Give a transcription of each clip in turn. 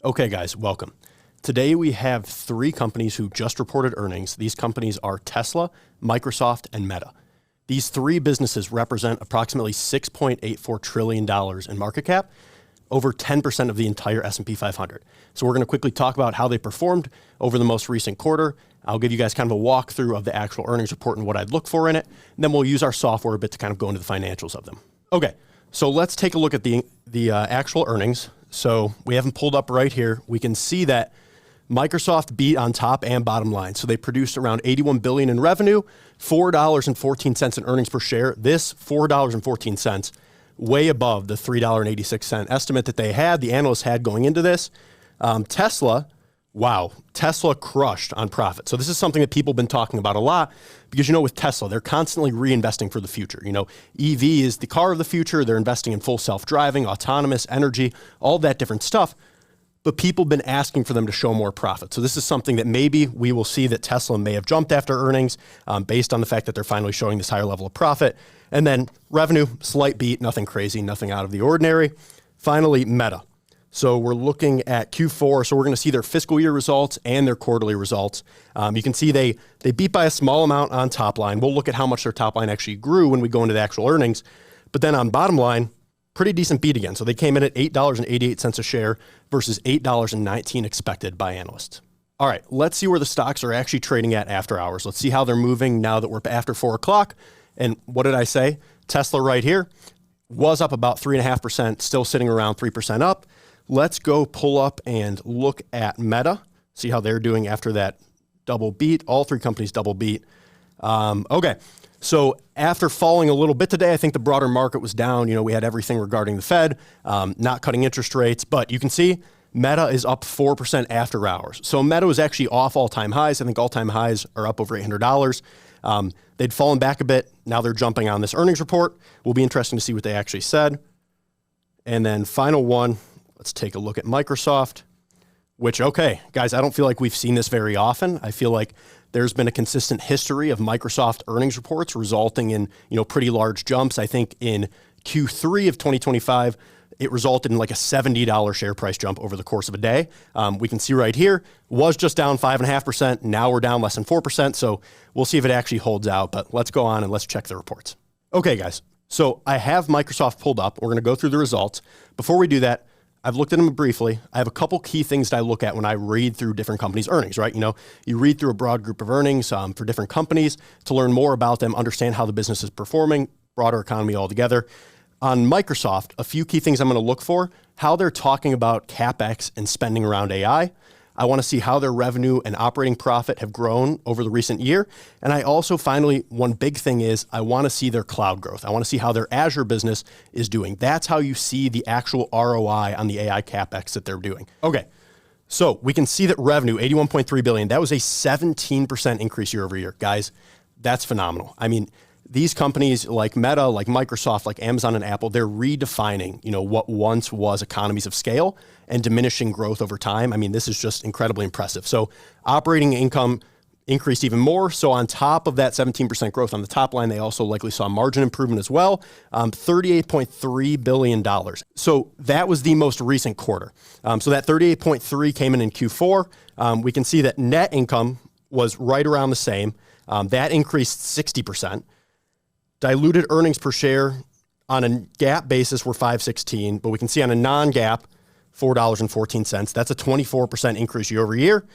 Okay, guys, welcome. Today we have three companies who just reported earnings. These companies are Tesla, Microsoft, and Meta. These three businesses represent approximately $6.84 trillion in market cap, over 10% of the entire S&P 500. So we're going to quickly talk about how they performed over the most recent quarter. I'll give you guys kind of a walkthrough of the actual earnings report and what I'd look for in it. And then we'll use our software a bit to kind of go into the financials of them. Okay, so let's take a look at the actual earnings. So we have them pulled up right here. We can see that Microsoft beat on top and bottom line. So they produced around $81 billion in revenue, $4.14 in earnings per share. This $4.14, way above the $3.86 estimate that they had, the analysts had going into this. Tesla, wow, Tesla crushed on profit. So this is something that people have been talking about a lot because, with Tesla, they're constantly reinvesting for the future. EV is the car of the future. They're investing in full self-driving, autonomous, energy, all that different stuff. But people have been asking for them to show more profit. So this is something that maybe we will see that Tesla may have jumped after earnings based on the fact that they're finally showing this higher level of profit. And then revenue, slight beat, nothing crazy, nothing out of the ordinary. Finally, Meta. So we're looking at Q4. So we're going to see their fiscal year results and their quarterly results. You can see they beat by a small amount on top line. We'll look at how much their top line actually grew when we go into the actual earnings. But then on bottom line, pretty decent beat again. So they came in at $8.88 a share versus $8.19 expected by analysts. All right, let's see where the stocks are actually trading at after hours. Let's see how they're moving now that we're after 4 o'clock. And what did I say? Tesla right here was up about 3.5%, still sitting around 3% up. Let's go pull up and look at Meta, see how they're doing after that double beat. All three companies double beat. Okay. So after falling a little bit today, I think the broader market was down. We had everything regarding the Fed, not cutting interest rates, but you can see Meta is up 4% after hours. So Meta was actually off all-time highs. I think all-time highs are up over $800. They'd fallen back a bit. Now they're jumping on this earnings report. Will be interesting to see what they actually said. And then final one, let's take a look at Microsoft, which, okay, guys, I don't feel like we've seen this very often. I feel like there's been a consistent history of Microsoft earnings reports resulting in, pretty large jumps. I think in Q3 of 2025, it resulted in like a $70 share price jump over the course of a day. We can see right here, was just down 5.5%. Now we're down less than 4%. So we'll see if it actually holds out, but let's go on and let's check the reports. Okay, guys. So I have Microsoft pulled up. We're going to go through the results. Before we do that, I've looked at them briefly. I have a couple key things that I look at when I read through different companies' earnings, right? You read through a broad group of earnings for different companies to learn more about them, understand how the business is performing, broader economy altogether. On Microsoft, a few key things I'm going to look for, how they're talking about CapEx and spending around AI. I want to see how their revenue and operating profit have grown over the recent year. And I also finally, one big thing is I want to see their cloud growth. I want to see how their Azure business is doing. That's how you see the actual ROI on the AI CapEx that they're doing. Okay, so we can see that revenue, $81.3 billion, that was a 17% increase year over year. Guys, that's phenomenal. I mean, these companies like Meta, like Microsoft, like Amazon and Apple, they're redefining, what once was economies of scale and diminishing growth over time. I mean, this is just incredibly impressive. So operating income increased even more. So on top of that 17% growth on the top line, they also likely saw margin improvement as well, $38.3 billion. So that was the most recent quarter. So that 38.3 came in Q4. We can see that net income was right around the same. That increased 60%. Diluted earnings per share on a GAAP basis were $5.16, but we can see on a non-GAAP, $4.14. That's a 24% increase year over year.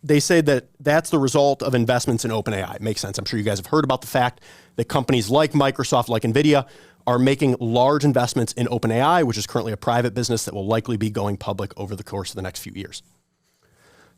They say that that's the result of investments in OpenAI. It makes sense. I'm sure you guys have heard about the fact that companies like Microsoft, like NVIDIA, are making large investments in OpenAI, which is currently a private business that will likely be going public over the course of the next few years.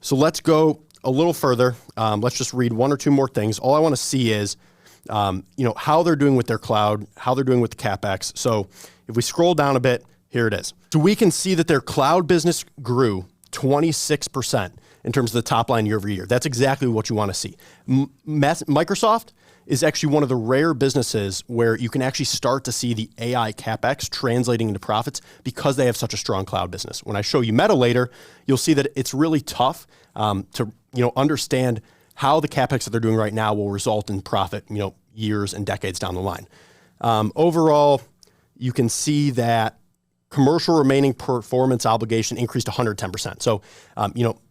So let's go a little further. Let's just read one or two more things. All I want to see is how they're doing with their cloud, how they're doing with the CapEx. So if we scroll down a bit, here it is. So we can see that their cloud business grew 26% in terms of the top line year over year. That's exactly what you want to see. Microsoft is actually one of the rare businesses where you can actually start to see the AI CapEx translating into profits because they have such a strong cloud business. When I show you Meta later, you'll see that it's really tough to understand how the CapEx that they're doing right now will result in profit, years and decades down the line. Overall, you can see that commercial remaining performance obligation increased 110%. So,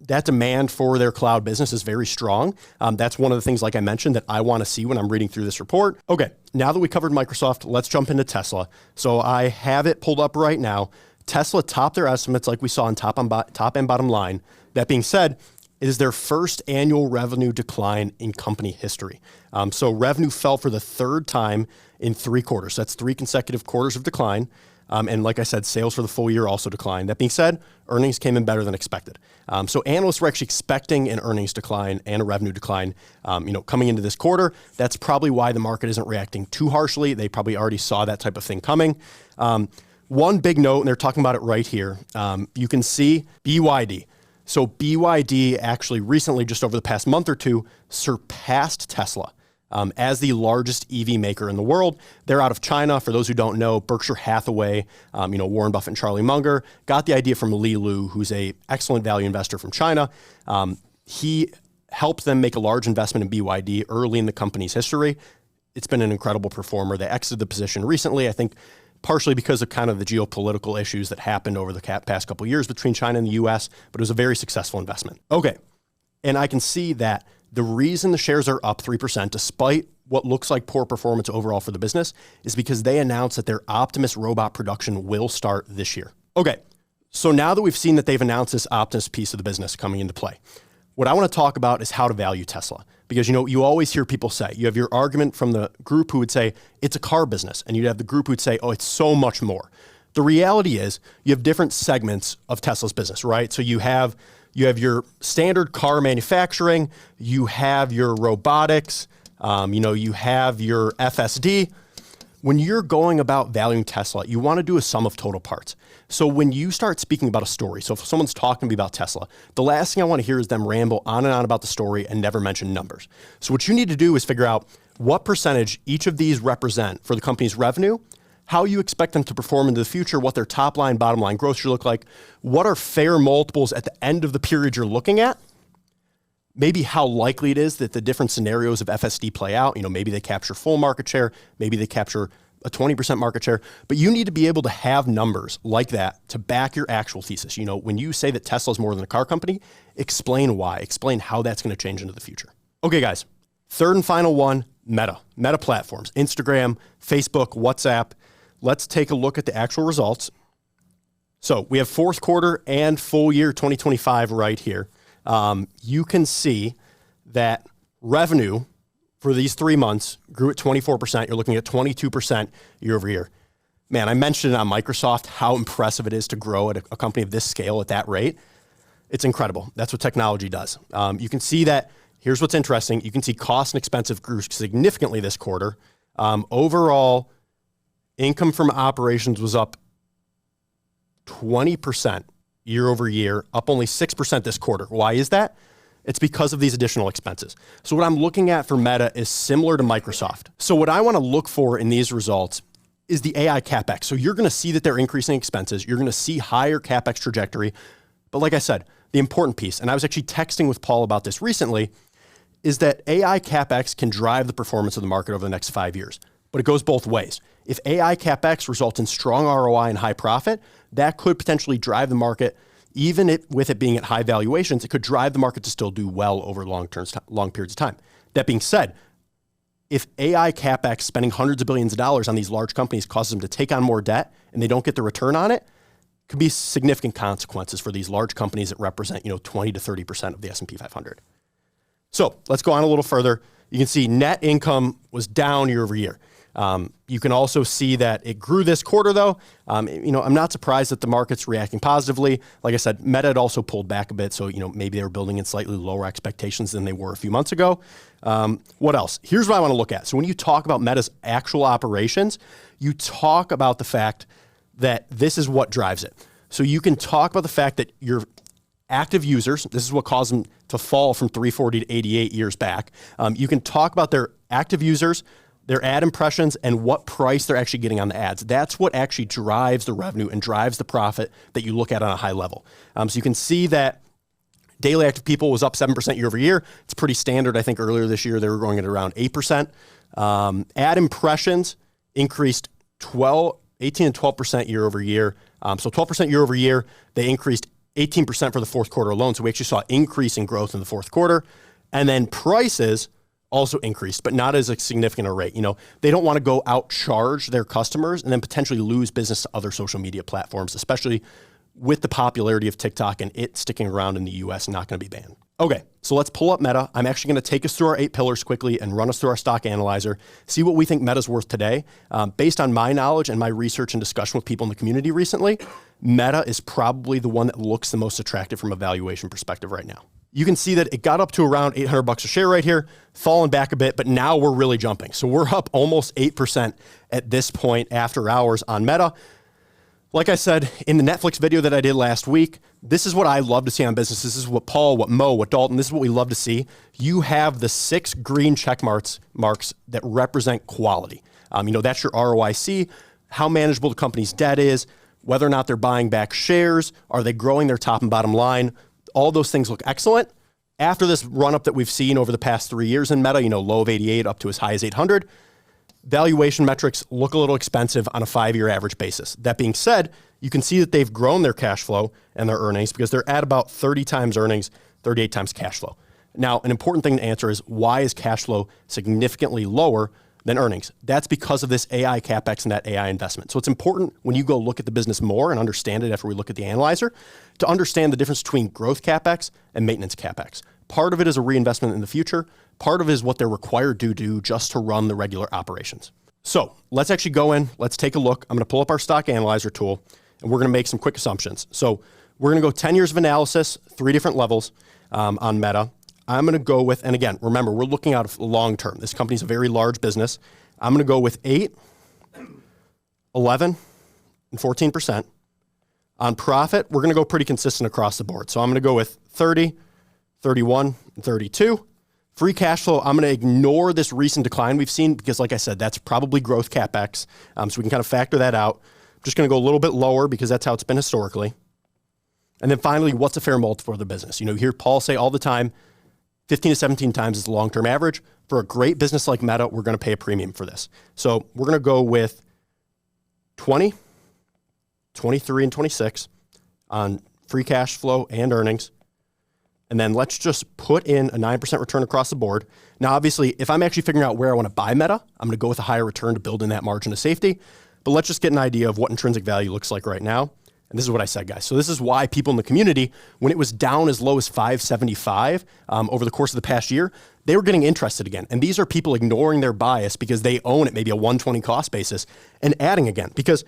that demand for their cloud business is very strong. That's one of the things, like I mentioned, that I want to see when I'm reading through this report. Okay, now that we covered Microsoft, let's jump into Tesla. So I have it pulled up right now. Tesla topped their estimates like we saw in top and bottom line. That being said, it is their first annual revenue decline in company history. So revenue fell for the third time in 3 quarters. That's 3 consecutive quarters of decline. And like I said, sales for the full year also declined. That being said, earnings came in better than expected. So analysts were actually expecting an earnings decline and a revenue decline, coming into this quarter. That's probably why the market isn't reacting too harshly. They probably already saw that type of thing coming. One big note, and they're talking about it right here. You can see BYD. So BYD actually recently, just over the past month or two, surpassed Tesla as the largest EV maker in the world. They're out of China. For those who don't know, Berkshire Hathaway, Warren Buffett and Charlie Munger got the idea from Li Lu, who's a excellent value investor from China. He helped them make a large investment in BYD early in the company's history. It's been an incredible performer. They exited the position recently, I think, partially because of kind of the geopolitical issues that happened over the past couple of years between China and the US, but it was a very successful investment. Okay, and I can see that the reason the shares are up 3%, despite what looks like poor performance overall for the business, is because they announced that their Optimus robot production will start this year. Okay, so now that we've seen that they've announced this Optimus piece of the business coming into play, what I want to talk about is how to value Tesla. Because, you always hear people say, you have your argument from the group who would say, it's a car business. And you'd have the group who would say, oh, it's so much more. The reality is you have different segments of Tesla's business, right? So you have your standard car manufacturing, you have your robotics, you have your FSD. When you're going about valuing Tesla, you want to do a sum of total parts. So when you start speaking about a story, so if someone's talking to me about Tesla, the last thing I want to hear is them ramble on and on about the story and never mention numbers. So what you need to do is figure out what percentage each of these represent for the company's revenue, how you expect them to perform into the future, what their top line, bottom line growth should look like, what are fair multiples at the end of the period you're looking at, maybe how likely it is that the different scenarios of FSD play out. Maybe they capture full market share, maybe they capture a 20% market share, but you need to be able to have numbers like that to back your actual thesis. When you say that Tesla is more than a car company, explain why, explain how that's going to change into the future. Okay, guys, third and final one, Meta platforms, Instagram, Facebook, WhatsApp. Let's take a look at the actual results. So we have fourth quarter and full year 2025 right here. You can see that revenue for these 3 months grew at 24%. You're looking at 22% year over year. Man, I mentioned it on Microsoft, how impressive it is to grow at a company of this scale at that rate. It's incredible. That's what technology does. You can see that, here's what's interesting. You can see cost and expense grew significantly this quarter. Overall, income from operations was up 20% year over year, up only 6% this quarter. Why is that? It's because of these additional expenses. So what I'm looking at for Meta is similar to Microsoft. So what I want to look for in these results is the AI CapEx. So you're going to see that they're increasing expenses. You're going to see higher CapEx trajectory. But like I said, the important piece, and I was actually texting with Paul about this recently, is that AI CapEx can drive the performance of the market over the next 5 years. But it goes both ways. If AI CapEx results in strong ROI and high profit, that could potentially drive the market. Even with it being at high valuations, it could drive the market to still do well over long periods of time. That being said, if AI CapEx spending hundreds of billions of dollars on these large companies causes them to take on more debt and they don't get the return on it, could be significant consequences for these large companies that represent 20 to 30% of the S&P 500. So let's go on a little further. You can see net income was down year over year. You can also see that it grew this quarter, though. I'm not surprised that the market's reacting positively. Like I said, Meta had also pulled back a bit, so maybe they were building in slightly lower expectations than they were a few months ago. What else? Here's what I want to look at. So when you talk about Meta's actual operations, you talk about the fact that this is what drives it. So you can talk about the fact that your active users, this is what caused them to fall from 340 to 88 years back. You can talk about their active users, their ad impressions, and what price they're actually getting on the ads. That's what actually drives the revenue and drives the profit that you look at on a high level. So you can see that daily active people was up 7% year over year. It's pretty standard. I think earlier this year they were growing at around 8%. Ad impressions increased 18 and 12% year over year. So 12% year over year. They increased 18% for the fourth quarter alone. So we actually saw increase in growth in the fourth quarter. And then prices also increased, but not as a significant a rate. They don't want to go outcharge their customers and then potentially lose business to other social media platforms, especially with the popularity of TikTok and it sticking around in the US and not going to be banned. Okay, so let's pull up Meta. I'm actually going to take us through our 8 pillars quickly and run us through our stock analyzer, see what we think Meta's worth today. Based on my knowledge and my research and discussion with people in the community recently, Meta is probably the one that looks the most attractive from a valuation perspective right now. You can see that it got up to around $800 a share right here, fallen back a bit, but now we're really jumping. So we're up almost 8% at this point after hours on Meta. Like I said in the Netflix video that I did last week, this is what I love to see on business. This is what Paul, what Mo, what Dalton, this is what we love to see. You have the 6 green check marks that represent quality. That's your ROIC, how manageable the company's debt is, whether or not they're buying back shares, are they growing their top and bottom line? All those things look excellent. After this run-up that we've seen over the past 3 years in Meta, low of 88 up to as high as 800, valuation metrics look a little expensive on a 5-year average basis. That being said, you can see that they've grown their cash flow and their earnings because they're at about 30 times earnings, 38 times cash flow. Now, an important thing to answer is why is cash flow significantly lower than earnings? That's because of this AI CapEx and that AI investment. So it's important when you go look at the business more and understand it after we look at the analyzer to understand the difference between growth CapEx and maintenance CapEx. Part of it is a reinvestment in the future. Part of it is what they're required to do just to run the regular operations. So let's actually go in. Let's take a look. I'm going to pull up our stock analyzer tool and we're going to make some quick assumptions. So we're going to go 10 years of analysis, 3 different levels on Meta. I'm going to go with, and again, remember, we're looking out long term. This company's a very large business. I'm going to go with 8, 11, and 14%. On profit, we're going to go pretty consistent across the board. So I'm going to go with 30, 31, and 32. Free cash flow, I'm going to ignore this recent decline we've seen because, like I said, that's probably growth CapEx. So we can kind of factor that out. I'm just going to go a little bit lower because that's how it's been historically. And then finally, what's a fair multiple for the business? You hear Paul say all the time, 15 to 17 times is the long-term average. For a great business like Meta, we're going to pay a premium for this. So we're going to go with 20, 23, and 26 on free cash flow and earnings. And then let's just put in a 9% return across the board. Now, obviously, if I'm actually figuring out where I want to buy Meta, I'm going to go with a higher return to build in that margin of safety. But let's just get an idea of what intrinsic value looks like right now. And this is what I said, guys. So this is why people in the community, when it was down as low as 575 over the course of the past year, they were getting interested again. And these are people ignoring their bias because they own at maybe a 120 cost basis and adding again. Because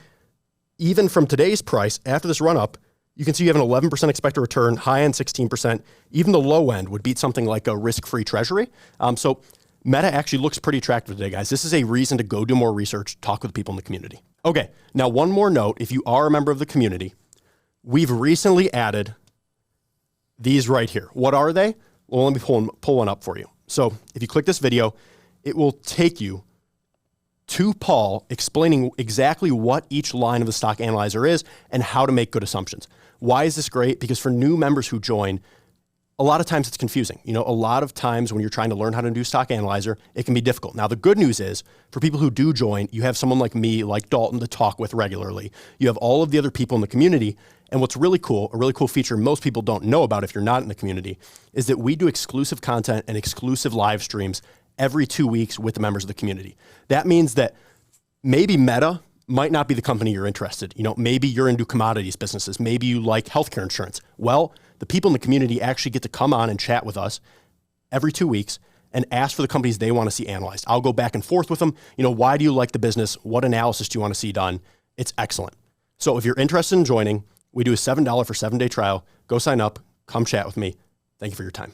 even from today's price, after this run up, you can see you have an 11% expected return, high end 16%. Even the low end would beat something like a risk-free treasury. So Meta actually looks pretty attractive today, guys. This is a reason to go do more research, talk with people in the community. Okay, now one more note. If you are a member of the community, we've recently added these right here. What are they? Well, let me pull one up for you. So if you click this video, it will take you to Paul explaining exactly what each line of the stock analyzer is and how to make good assumptions. Why is this great? Because for new members who join, a lot of times it's confusing. A lot of times when you're trying to learn how to do stock analyzer, it can be difficult. Now, the good news is for people who do join, you have someone like me, like Dalton, to talk with regularly. You have all of the other people in the community. And what's really cool, a really cool feature most people don't know about if you're not in the community, is that we do exclusive content and exclusive live streams every 2 weeks with the members of the community. That means that maybe Meta might not be the company you're interested. Maybe you're into commodities businesses. Maybe you like healthcare insurance. Well, the people in the community actually get to come on and chat with us every 2 weeks and ask for the companies they want to see analyzed. I'll go back and forth with them. Why do you like the business? What analysis do you want to see done? It's excellent. So if you're interested in joining, we do a $7 for 7-day trial. Go sign up. Come chat with me. Thank you for your time.